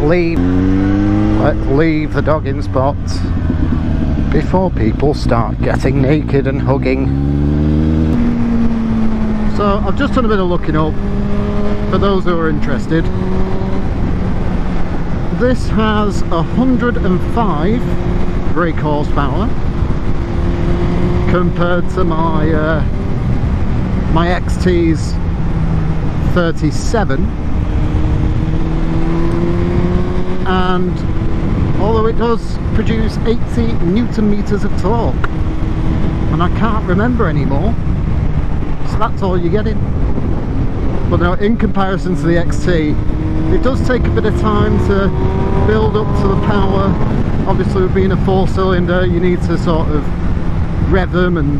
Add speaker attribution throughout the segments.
Speaker 1: let's leave the dogging spot before people start getting naked and hugging. So I've just done a bit of looking up for those who are interested. This has 105 brake horsepower compared to my my XT660, and although it does produce 80 Newton meters of torque, and I can't remember anymore, so that's all you're getting. But now, in comparison to the XT, it does take a bit of time to build up to the power. Obviously, with being a 4-cylinder, you need to sort of rev them and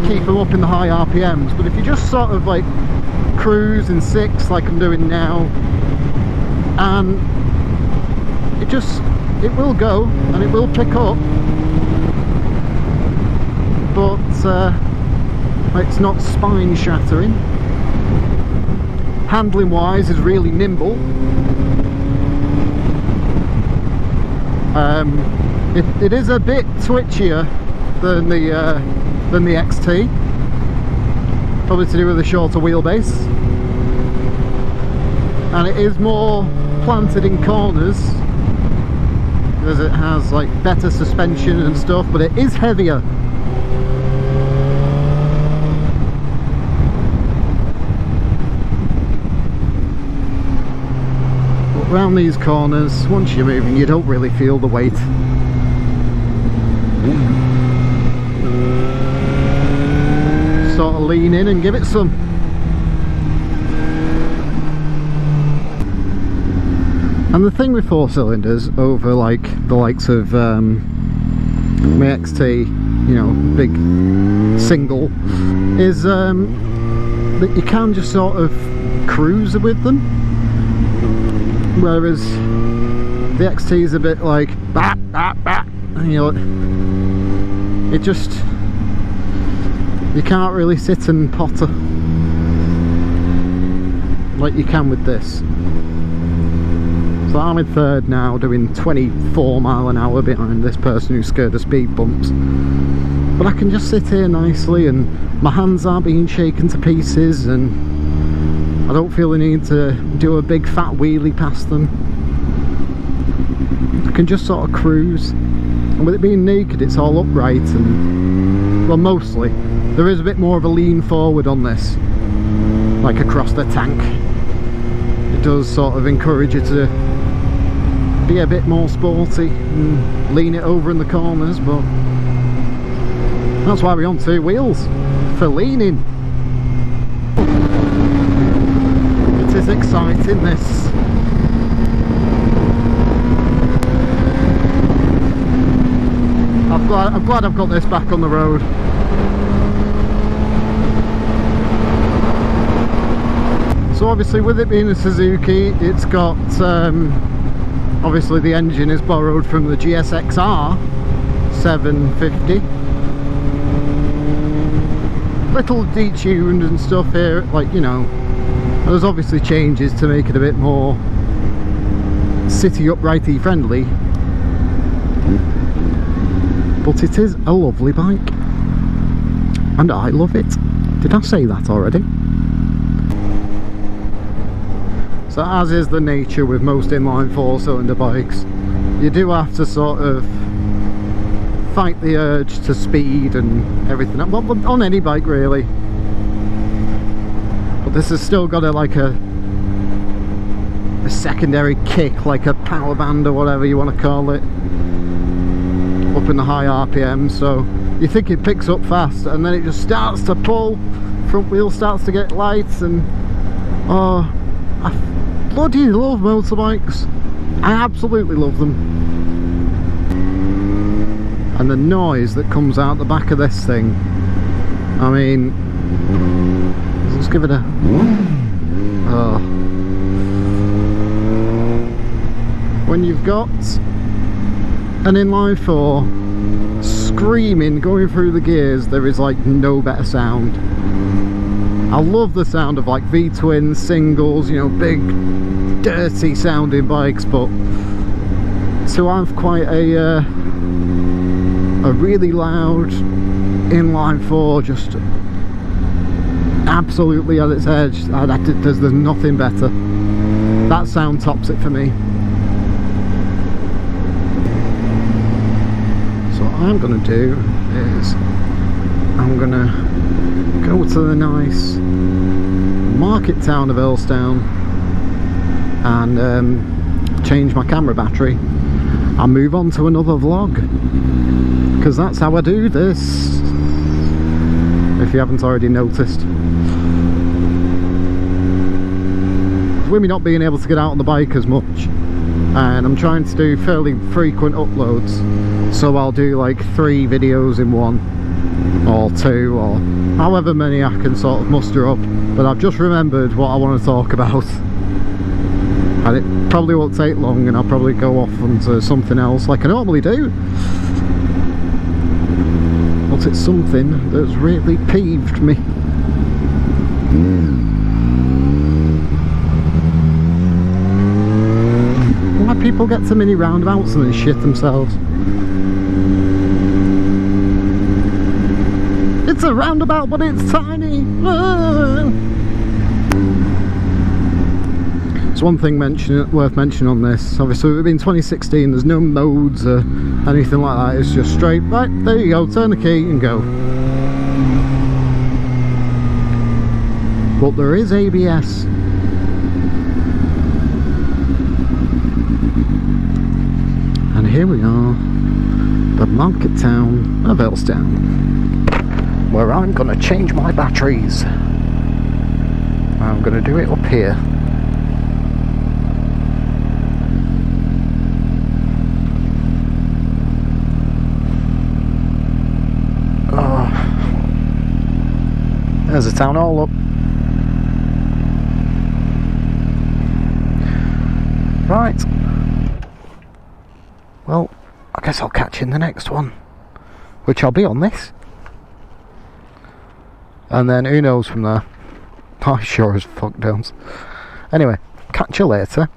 Speaker 1: keep them up in the high RPMs. But if you just sort of like cruise in 6 like I'm doing now, and it will go and it will pick up, but it's not spine shattering. Handling wise is really nimble. It is a bit twitchier than the XT, probably to do with the shorter wheelbase, and it is more planted in corners because it has like better suspension and stuff, but it is heavier. But round these corners, once you're moving, you don't really feel the weight. Sort of lean in and give it some. And the thing with 4-cylinders over like the likes of my XT, you know, big single, is that you can just sort of cruise with them, whereas the XT is a bit like bah, bah, bah, and you know, it just, you can't really sit and potter like you can with this. So I'm in third now, doing 24 mile an hour behind this person who scared the speed bumps. But I can just sit here nicely and my hands aren't being shaken to pieces, and I don't feel the need to do a big fat wheelie past them. I can just sort of cruise. And with it being naked, it's all upright, and, well, mostly. There is a bit more of a lean forward on this, like across the tank. It does sort of encourage you to be a bit more sporty and lean it over in the corners, but that's why we're on 2 wheels, for leaning. It is exciting, this. I'm glad I've got this back on the road. So obviously, with it being a Suzuki, it's got obviously the engine is borrowed from the GSR 750. Little detuned and stuff here, like, you know, there's obviously changes to make it a bit more city uprighty friendly, but it is a lovely bike and I love it. Did I say that already? So, as is the nature with most inline 4-cylinder bikes, you do have to sort of fight the urge to speed and everything, well, on any bike really. But this has still got like a secondary kick, like a power band or whatever you want to call it, up in the high RPM, so you think it picks up fast and then it just starts to pull, front wheel starts to get light, and oh, I bloody love motorbikes. I absolutely love them. And the noise that comes out the back of this thing, I mean, let's give it a oh. When you've got an inline 4 screaming going through the gears, there is like no better sound. I love the sound of like V-twins, singles, you know, big dirty sounding bikes, but to have quite a really loud inline 4 just absolutely at its edge, there's nothing better. That sound tops it for me. So what I'm going to do is I'm going to go to the nice market town of Earlstown and change my camera battery and move on to another vlog, because that's how I do this, if you haven't already noticed. With me not being able to get out on the bike as much, and I'm trying to do fairly frequent uploads, so I'll do like 3 videos in one, or 2, or however many I can sort of muster up. But I've just remembered what I want to talk about, and it probably won't take long, and I'll probably go off onto something else like I normally do. But it's something that's really peeved me. Why people get to mini roundabouts and then shit themselves. It's a roundabout, but it's tiny. It's one thing worth mentioning on this. Obviously, we've been 2016. There's no modes or anything like that. It's just straight. Right, there you go. Turn the key and go. But there is ABS. And here we are, the market town of Earlstown, where I'm going to change my batteries. I'm going to do it up here. Oh, there's the town hall up. Right. Well, I guess I'll catch you in the next one, which I'll be on this. And then who knows from there. I sure as fuck don't. Anyway, catch you later.